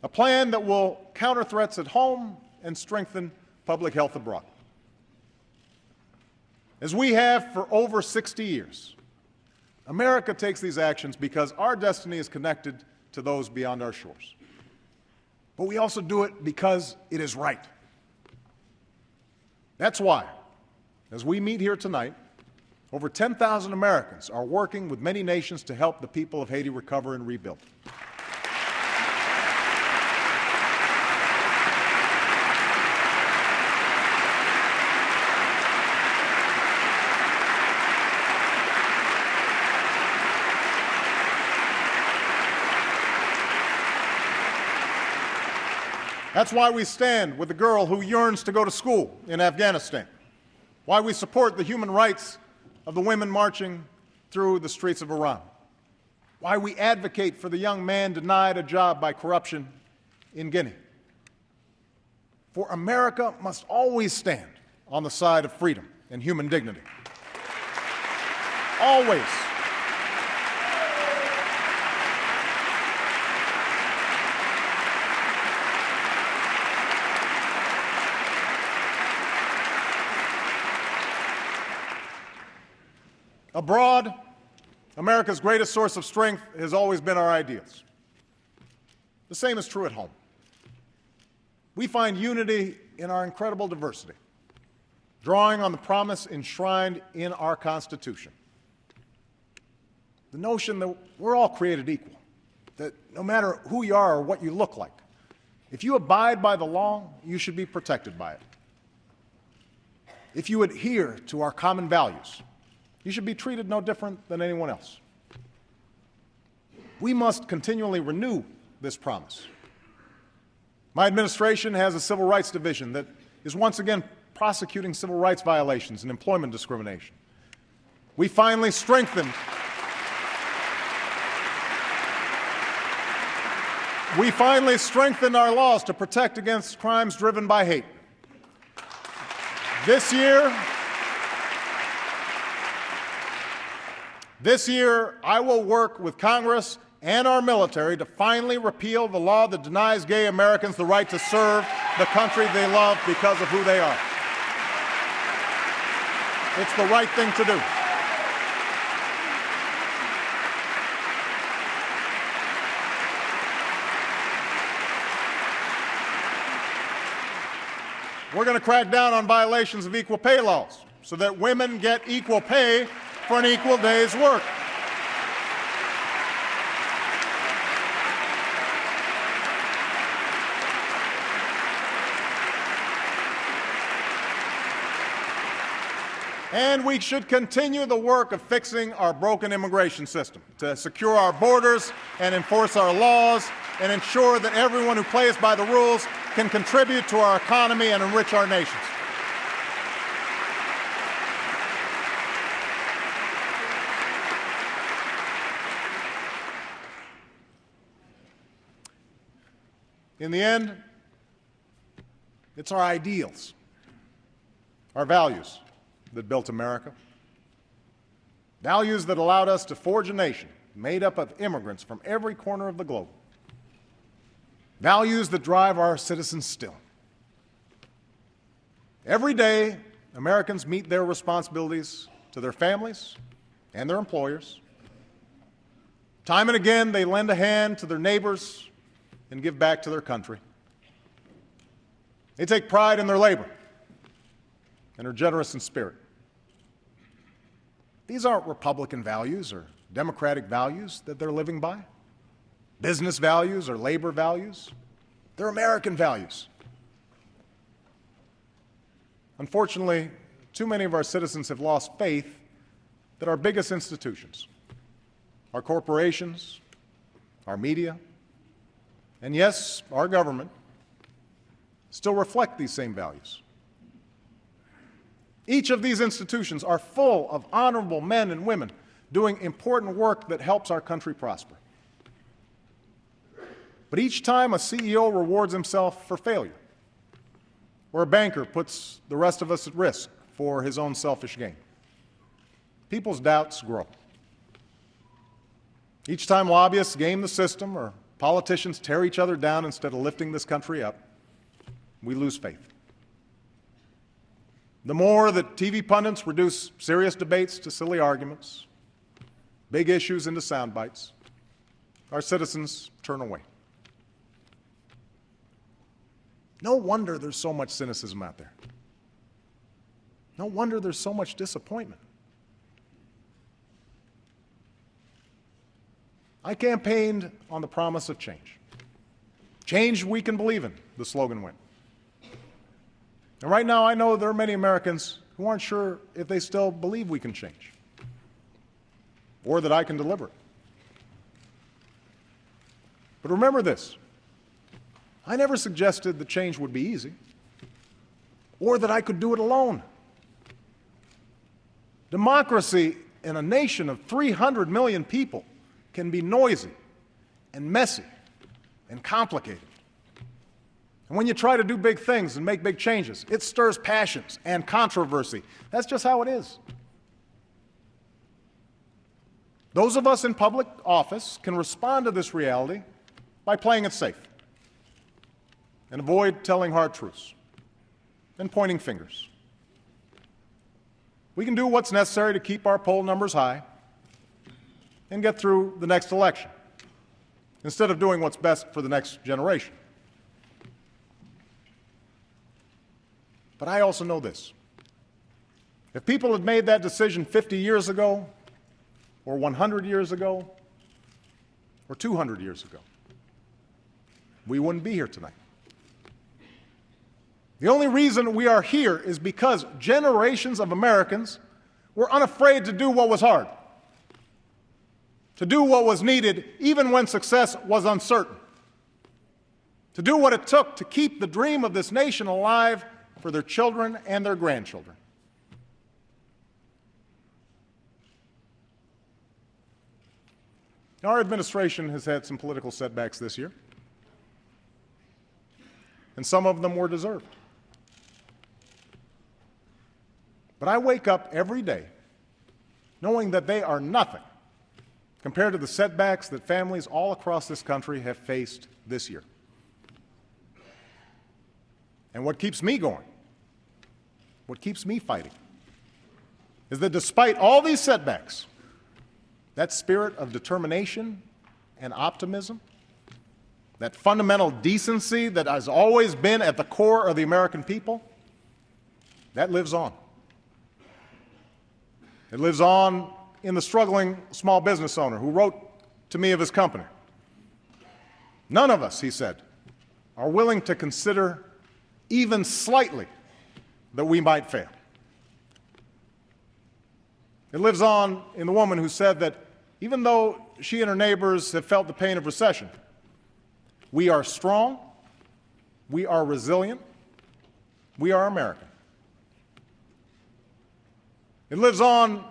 Speaker 1: A plan that will counter threats at home and strengthen public health abroad. As we have for over 60 years, America takes these actions because our destiny is connected to those beyond our shores. But we also do it because it is right. That's why, as we meet here tonight, over 10,000 Americans are working with many nations to help the people of Haiti recover and rebuild. That's why we stand with the girl who yearns to go to school in Afghanistan, why we support the human rights of the women marching through the streets of Iran, why we advocate for the young man denied a job by corruption in Guinea. For America must always stand on the side of freedom and human dignity. Always. Abroad, America's greatest source of strength has always been our ideals. The same is true at home. We find unity in our incredible diversity, drawing on the promise enshrined in our Constitution. The notion that we're all created equal, that no matter who you are or what you look like, if you abide by the law, you should be protected by it. If you adhere to our common values, you should be treated no different than anyone else. We must continually renew this promise. My administration has a civil rights division that is once again prosecuting civil rights violations and employment discrimination. We finally strengthened our laws to protect against crimes driven by hate. This year, I will work with Congress and our military to finally repeal the law that denies gay Americans the right to serve the country they love because of who they are. It's the right thing to do. We're going to crack down on violations of equal pay laws so that women get equal pay for an equal day's work. And we should continue the work of fixing our broken immigration system to secure our borders and enforce our laws and ensure that everyone who plays by the rules can contribute to our economy and enrich our nations. In the end, it's our ideals, our values that built America, values that allowed us to forge a nation made up of immigrants from every corner of the globe, values that drive our citizens still. Every day, Americans meet their responsibilities to their families and their employers. Time and again, they lend a hand to their neighbors and give back to their country. They take pride in their labor and are generous in spirit. These aren't Republican values or Democratic values that they're living by, business values or labor values. They're American values. Unfortunately, too many of our citizens have lost faith that our biggest institutions, our corporations, our media, and yes, our government, still reflect these same values. Each of these institutions are full of honorable men and women doing important work that helps our country prosper. But each time a CEO rewards himself for failure, or a banker puts the rest of us at risk for his own selfish gain, people's doubts grow. Each time lobbyists game the system or politicians tear each other down instead of lifting this country up, we lose faith. The more that TV pundits reduce serious debates to silly arguments, big issues into sound bites, our citizens turn away. No wonder there's so much cynicism out there. No wonder there's so much disappointment. I campaigned on the promise of change. Change we can believe in, the slogan went. And right now I know there are many Americans who aren't sure if they still believe we can change or that I can deliver it. But remember this, I never suggested that change would be easy or that I could do it alone. Democracy in a nation of 300 million people can be noisy and messy and complicated. And when you try to do big things and make big changes, it stirs passions and controversy. That's just how it is. Those of us in public office can respond to this reality by playing it safe and avoid telling hard truths and pointing fingers. We can do what's necessary to keep our poll numbers high and get through the next election instead of doing what's best for the next generation. But I also know this. If people had made that decision 50 years ago, or 100 years ago, or 200 years ago, we wouldn't be here tonight. The only reason we are here is because generations of Americans were unafraid to do what was hard, to do what was needed even when success was uncertain, to do what it took to keep the dream of this nation alive for their children and their grandchildren. Our administration has had some political setbacks this year, and some of them were deserved. But I wake up every day knowing that they are nothing compared to the setbacks that families all across this country have faced this year. And what keeps me going, what keeps me fighting, is that despite all these setbacks, that spirit of determination and optimism, that fundamental decency that has always been at the core of the American people, that lives on. It lives on in the struggling small business owner who wrote to me of his company. None of us, he said, are willing to consider even slightly that we might fail. It lives on in the woman who said that even though she and her neighbors have felt the pain of recession, we are strong, we are resilient, we are American. It lives on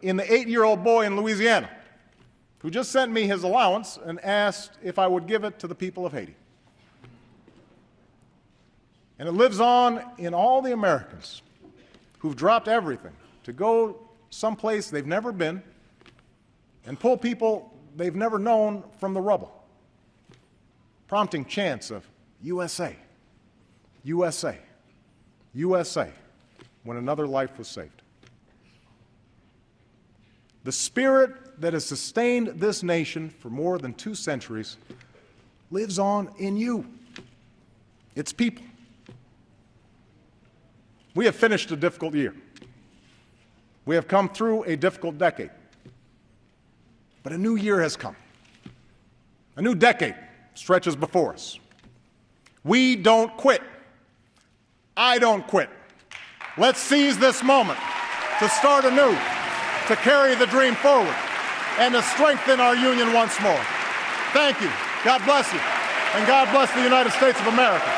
Speaker 1: in the 8-year-old boy in Louisiana who just sent me his allowance and asked if I would give it to the people of Haiti. And it lives on in all the Americans who've dropped everything to go someplace they've never been and pull people they've never known from the rubble, prompting chants of USA, USA, USA, when another life was saved. The spirit that has sustained this nation for more than 2 centuries lives on in you, its people. We have finished a difficult year. We have come through a difficult decade. But a new year has come. A new decade stretches before us. We don't quit. I don't quit. Let's seize this moment to start anew, to carry the dream forward, and to strengthen our union once more. Thank you. God bless you. And God bless the United States of America.